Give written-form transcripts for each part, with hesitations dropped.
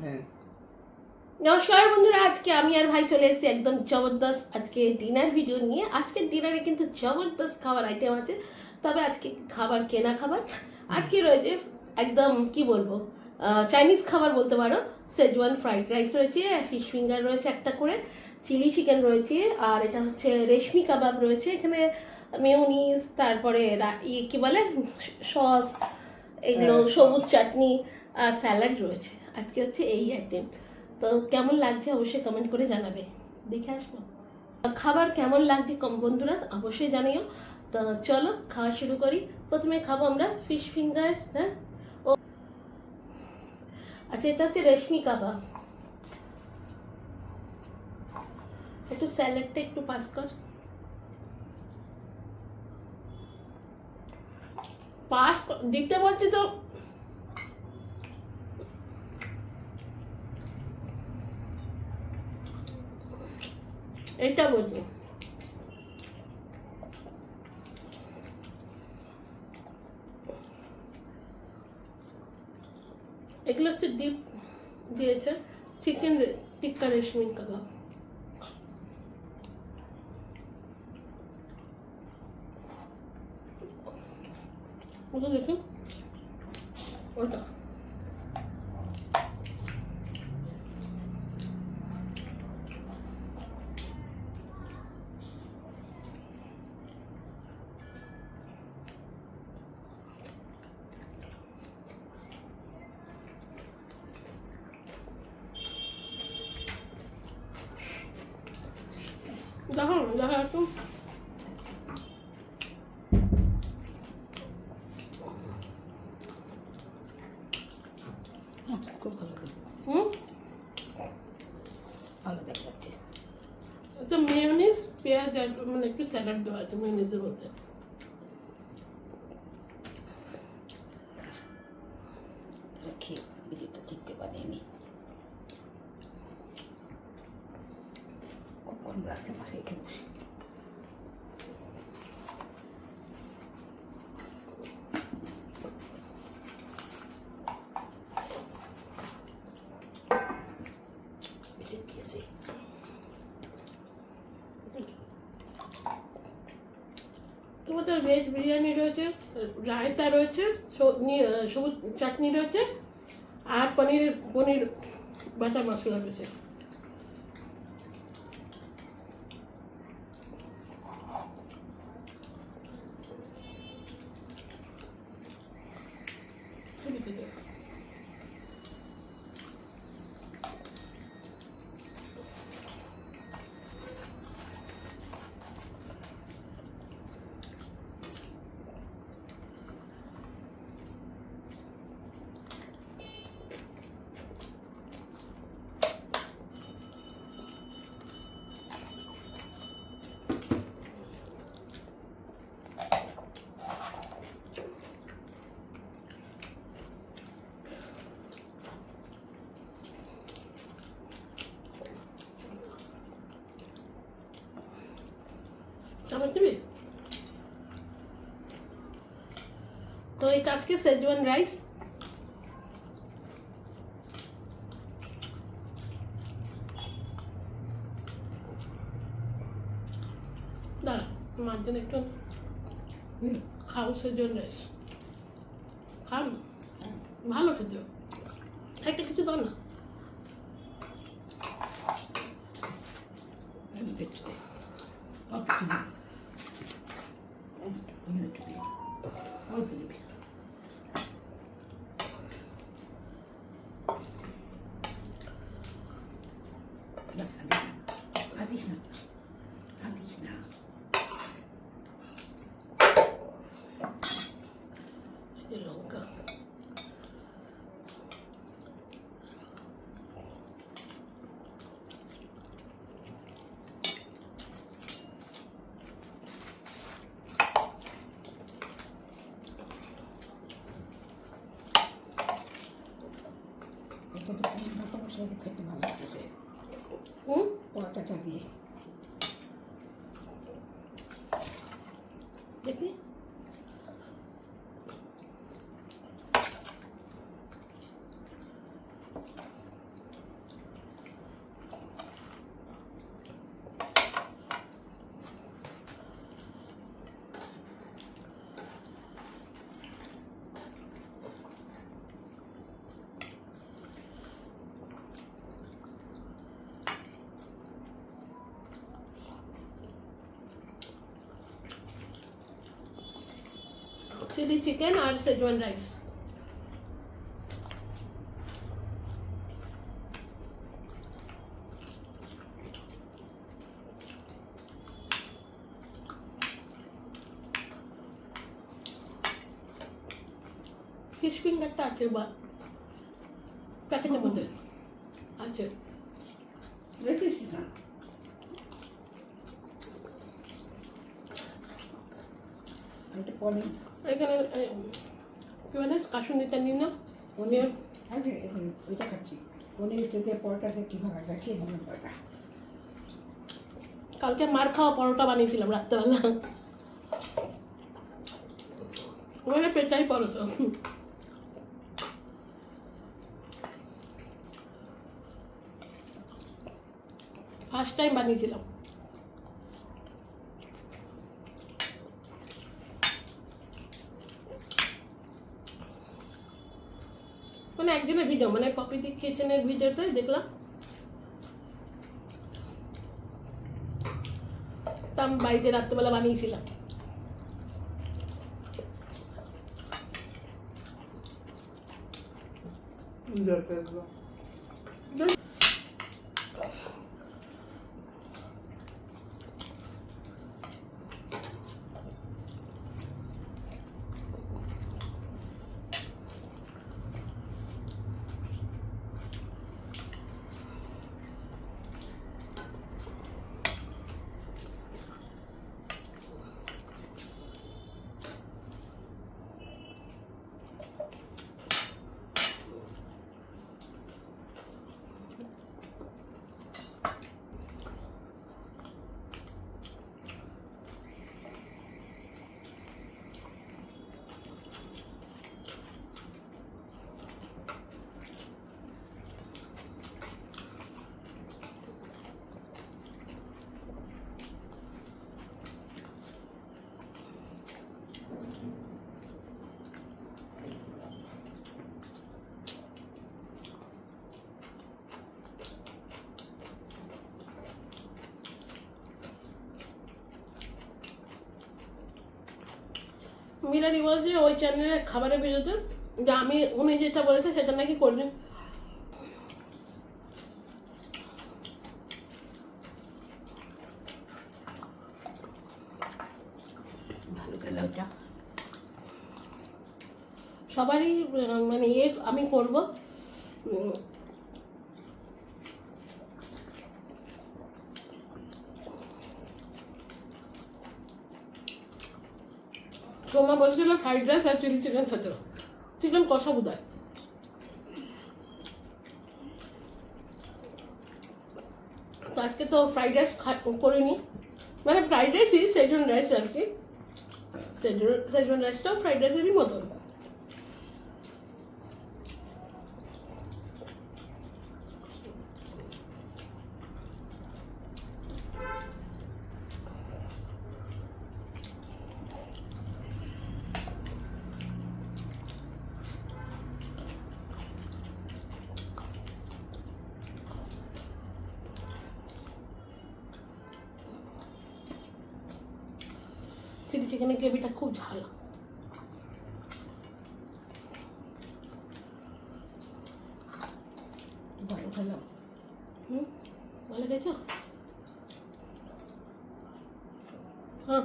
হ্যাঁ। নমস্কার বন্ধুরা, আজকে আমি আর ভাই চলে এসেছি একদম জবরদস্ত আজকে ডিনার ভিডিও নিয়ে। আজকের ডিনারে কিন্তু জবরদস্ত খাবার আইটেম আছে, তবে আজকে খাবার কেনা খাবার। আজকে রয়েছে একদম কি বলবো, চাইনিজ খাবার বলতে পারো। সেজওয়ান ফ্রাইড রাইস রয়েছে, ফিশ ফিঙ্গার রয়েছে একটা করে, চিলি চিকেন রয়েছে, আর এটা হচ্ছে রেশমি কাবাব রয়েছে। এখানে মেয়োনিজ, তারপরে কি বলে সস, এগুলো সবুজ চাটনি আর স্যালাড রয়েছে। আজকে হচ্ছে এই আইটেম। তো কেমন লাগছে অবশ্যই কমেন্ট করে জানাবে, দেখে আসবো খাবার কেমন লাগছে বন্ধুরা অবশ্যই জানিও। তো চলো খাওয়া শুরু করি। প্রথমে খাবো আমরা ফিশ ফিঙ্গার। হ্যাঁ, ও আচ্ছা, এটা হচ্ছে রেশমি কাবাব। একটু স্যালাডটা একটু পাস কর, দিতে বলছি তো। এটা বলছি, এগুলো হচ্ছে ডিপ দিয়েছে চিকেন টিক্কা রেশমি কাবাব। ওটা দেখুন, ওটা দেখো দেখা একটু। খুব ভালো ভালো দেখাচ্ছে। আচ্ছা, মেয়োনিজ পেঁয়াজ মানে একটু স্যালাড দেওয়া আছে মেয়োনিজের মধ্যে। খেয়ে ভিডিওটা ঠিকতে পারিনি, খুব ভালো লাগছে আমার এখানে বসে। তোমাদের ভেজ বিরিয়ানি রয়েছে, রায়তা রয়েছে, সবুজ চাটনি রয়েছে, আর পনির বাটার মশলা রয়েছে। চামচ দিবি? তো এই আজকে সেজওয়ান রাইস, দাঁড়া মার জন্য একটু খাও। সেজওয়ান রাইস খান, ভালো খেতে। খাইতে কিছু দাও না। হাতিস না, হাতিস না। লঙ্কা খেতে ভালো লাগতেছে পরোটাটা দিয়ে। দেখি চিলি চিকেন আর সেজওয়ান রাইস। ফিশ ফিঙ্গারটা আছে বা প্যাকেটের মধ্যে আছে। দেখেছিস না? আমি তো পনির এখানে কি বলে কাসুন্দিটা নিন না পনির আছে, এখন ওইটা খাচ্ছি। পনির থেকে পরোটাতে কী ভাঙা যায়, খেয়ে নেবেন পরোটা। কালকে মার খাওয়া পরোটা বানিয়েছিলাম রাত্রেবেলা, ওখানে পেঁচাই পরোটা। ফার্স্ট টাইম বানিয়েছিলাম। মানে একদিনের ভিডিও, মানে পপিদি কিচেনের ভিডিওতে দেখলাম, তা আমি বাড়িতে রাত্রেবেলা বানিয়েছিলাম। মিরাদি বলছে ওই চ্যানেলের খাবারের ভিডিওতে যে আমি উনি যেটা বলেছে সেটা নাকি করবেন। ভালো খেলে ওটা সবারই মানে আমি করব। সোমা বলেছিল ফ্রাইড রাইস আর চিলি চিকেন খেতে, চিকেন কষা বোধ হয়। তো আজকে তো ফ্রাইড রাইস করিনি, মানে ফ্রাইড রাইসই সেজওয়ান রাইস আর কি, সেজওয়ান রাইসটাও ফ্রাইড রাইসেরই মতন। চিলি চিকেনের গ্রেভিটা খুব ঝাল। ভালো খেলো। ভালো খেয়েছো? হ্যাঁ,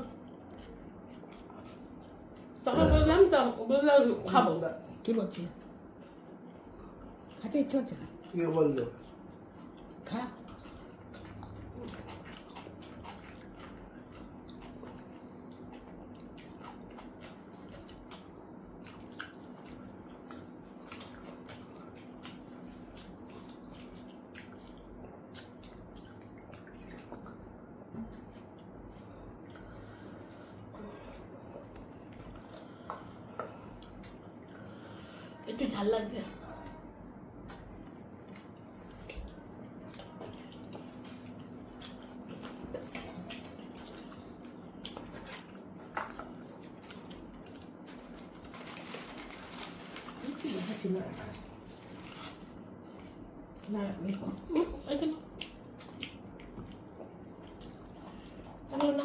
তখন বললাম তো, বললাম খাবো। কি বলছি? খেতে ইচ্ছে হচ্ছে না? কে বললো? খা। একটু ঝাল লাগছে। ছিল রাখা না দেখো এখানে না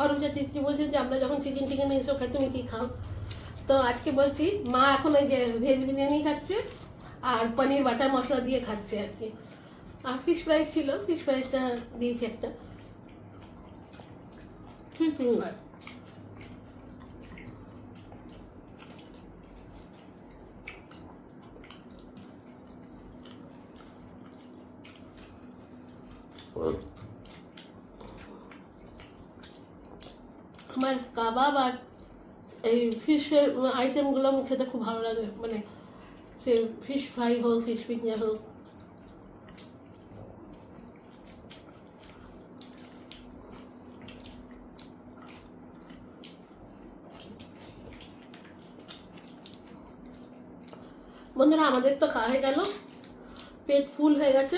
অরূপজা চিত্রি বলছে যে আমরা যখন চিকেন এসব খাই তুমি কি খাও, তো আজকে বলছি মা এখন ওই যে ভেজ বিরিয়ানি খাচ্ছে আর পনির বাটার মশলা দিয়ে খাচ্ছে আর কি। আর ফিশ ফ্রাই ছিল, ফিশ ফ্রাইটা দিয়েছি একটা। আমার কাবাব আর এই ফিশের আইটেমগুলো আমার খেতে খুব ভালো লাগে, মানে সে ফিশ ফ্রাই হোক, ফিশ ফিঙ্গার হোক। বন্ধুরা আমাদের তো খাওয়া হয়ে গেল, পেট ফুল হয়ে গেছে,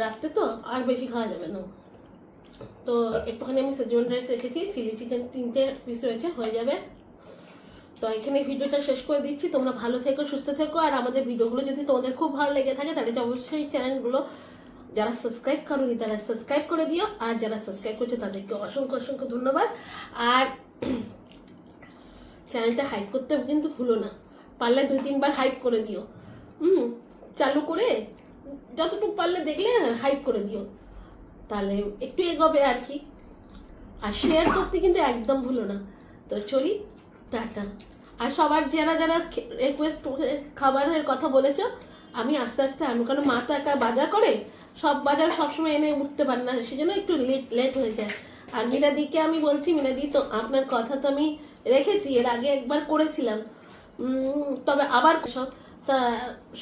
রাত্রে তো আর বেশি খাওয়া যাবে না। তো একটুখানি আমি সেজওয়ান রাইস রেখেছি, চিলি চিকেন 3টে পিস রয়েছে, হয়ে যাবে। তো এখানে ভিডিওটা শেষ করে দিচ্ছি। তোমরা ভালো থেকো, সুস্থ থেকো। আর আমাদের ভিডিওগুলো যদি তোমাদের খুব ভালো লেগে থাকে তাহলে অবশ্যই চ্যানেলগুলো যারা সাবস্ক্রাইব করোনি তারা সাবস্ক্রাইব করে দিও, আর যারা সাবস্ক্রাইব করছে তাদেরকে অসংখ্য অসংখ্য ধন্যবাদ। আর চ্যানেলটা হাইপ করতে কিন্তু ভুলো না, পারলে 2-3 বার হাইপ করে দিও। চালু করে যতটুকু পারলে দেখলে হাইপ করে দিও, তাহলে একটু এগোবে আর কি। আর শেয়ার করতে কিন্তু একদম ভুলো না। তো চলি, টাটা। আর সবার যারা যারা রিকোয়েস্ট খাবারের কথা বলেছো, আমি আস্তে আস্তে আনবো, কারণ মা তো একা বাজার করে, সব বাজার সবসময় এনে উঠতে পারে না, সেজন্য একটু লেট হয়ে যায়। আর মিনাদিকে আমি বলছি, মিনাদি তো আপনার কথা তো আমি রেখেছি, এর আগে একবার করেছিলাম, তবে আবার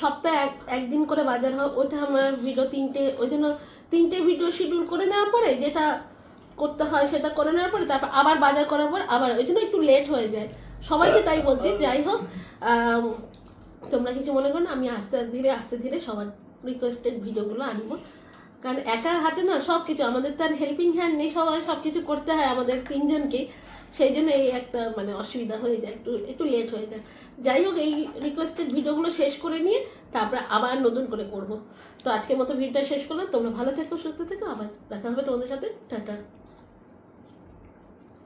সপ্তাহে একদিন করে বাজার হয়, ওটা আমার ভিডিও 3টে, ওই জন্য 3টে ভিডিও শিডিউল করে নেওয়ার পরে যেটা করতে হয় সেটা করে নেওয়ার পরে তারপর আবার বাজার করার পর আবার, ওই জন্য একটু লেট হয়ে যায় সবাইকে, তাই বলছি। যাই হোক, তোমরা কিছু মনে করো না, আমি আস্তে ধীরে সবার রিকোয়েস্টেড ভিডিওগুলো আনবো, কারণ একার হাতে না সব কিছু, আমাদের তো আর হেল্পিং হ্যান্ড নেই, সবাই সব কিছু করতে হয় আমাদের 3জনকে, সেই জন্য এই একটা মানে অসুবিধা হয়ে যায়, একটু লেট হয়ে যায়। যাই হোক, এই রিকোয়েস্টেড ভিডিওগুলো শেষ করে নিয়ে তারপরে আবার নতুন করে করব। তো আজকের মতো ভিডিওটা শেষ করলাম। তোমরা ভালো থেকো, সুস্থ থেকো, আবার দেখা হবে তোমাদের সাথে, টাটা।